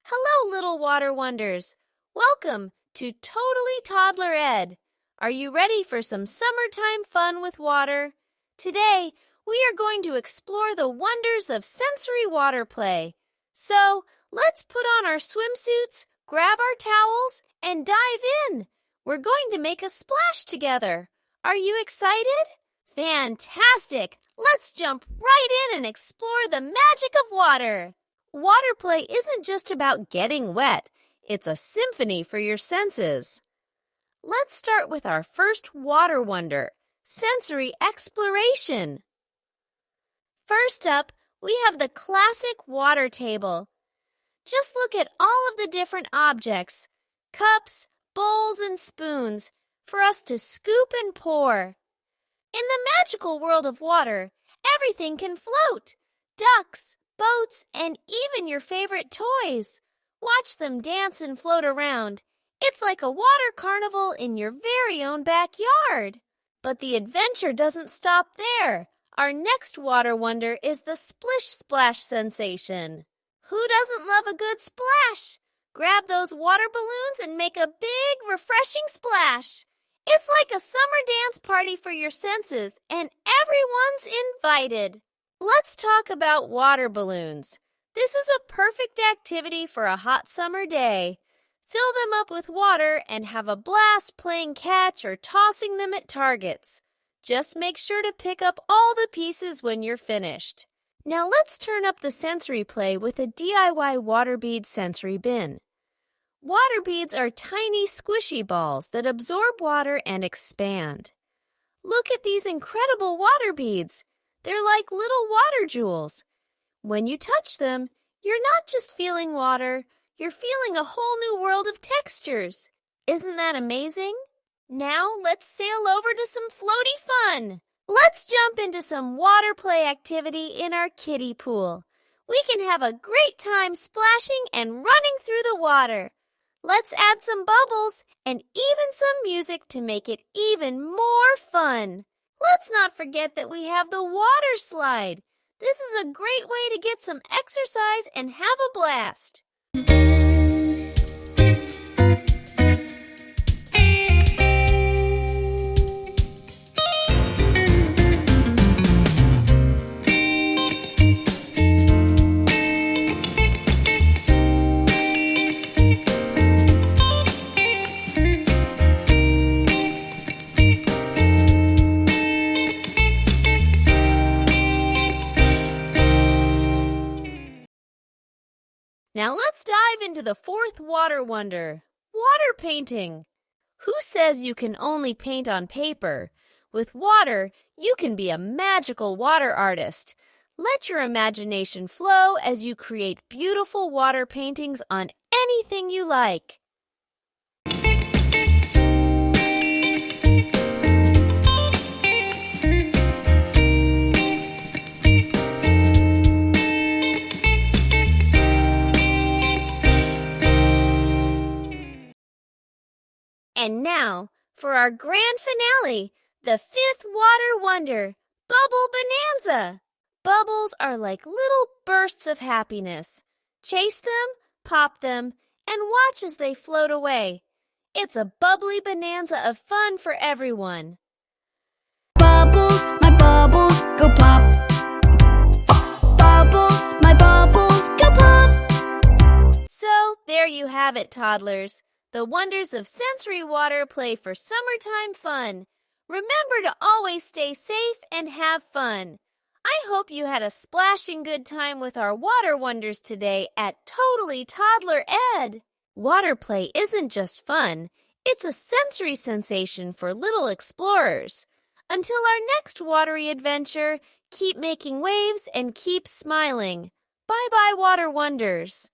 Hello, little water wonders. Welcome to Totally Toddler Ed. Are you ready for some summertime fun with water? Today, we are going to explore the wonders of sensory water play. So, let's put on our swimsuits, grab our towels, and dive in. We're going to make a splash together. Are you excited? Fantastic! Let's jump right in and explore the magic of water. Water play isn't just about getting wet. It's a symphony for your senses. Let's start with our first water wonder, sensory exploration. First up, we have the classic water table. Just look at all of the different objects, cups, bowls, and spoons, for us to scoop and pour. In the magical world of water, everything can float. Ducks, boats, and even your favorite toys. Watch them dance and float around. It's like a water carnival in your very own backyard. But the adventure doesn't stop there. Our next water wonder is the splish-splash sensation. Who doesn't love a good splash? Grab those water balloons and make a big, refreshing splash. It's like a summer dance party for your senses, and everyone's invited. Let's talk about water balloons. This is a perfect activity for a hot summer day. Fill them up with water and have a blast playing catch or tossing them at targets. Just make sure to pick up all the pieces when you're finished. Now let's turn up the sensory play with a DIY water bead sensory bin. Water beads are tiny squishy balls that absorb water and expand. Look at these incredible water beads. They're like little water jewels. When you touch them, you're not just feeling water, you're feeling a whole new world of textures. Isn't that amazing? Now let's sail over to some floaty fun. Let's jump into some water play activity in our kiddie pool. We can have a great time splashing and running through the water. Let's add some bubbles and even some music to make it even more fun. Let's not forget that we have the water slide. This is a great way to get some exercise and have a blast. Now let's dive into the fourth water wonder, water painting. Who says you can only paint on paper? With water, you can be a magical water artist. Let your imagination flow as you create beautiful water paintings on anything you like. And now, for our grand finale, the fifth water wonder, Bubble Bonanza. Bubbles are like little bursts of happiness. Chase them, pop them, and watch as they float away. It's a bubbly bonanza of fun for everyone. Bubbles, my bubbles, go pop. Bubbles, my bubbles, go pop. So, there you have it, toddlers. The wonders of sensory water play for summertime fun. Remember to always stay safe and have fun. I hope you had a splashing good time with our water wonders today at Totally Toddler Ed. Water play isn't just fun, it's a sensory sensation for little explorers. Until our next watery adventure, keep making waves and keep smiling. Bye-bye, water wonders.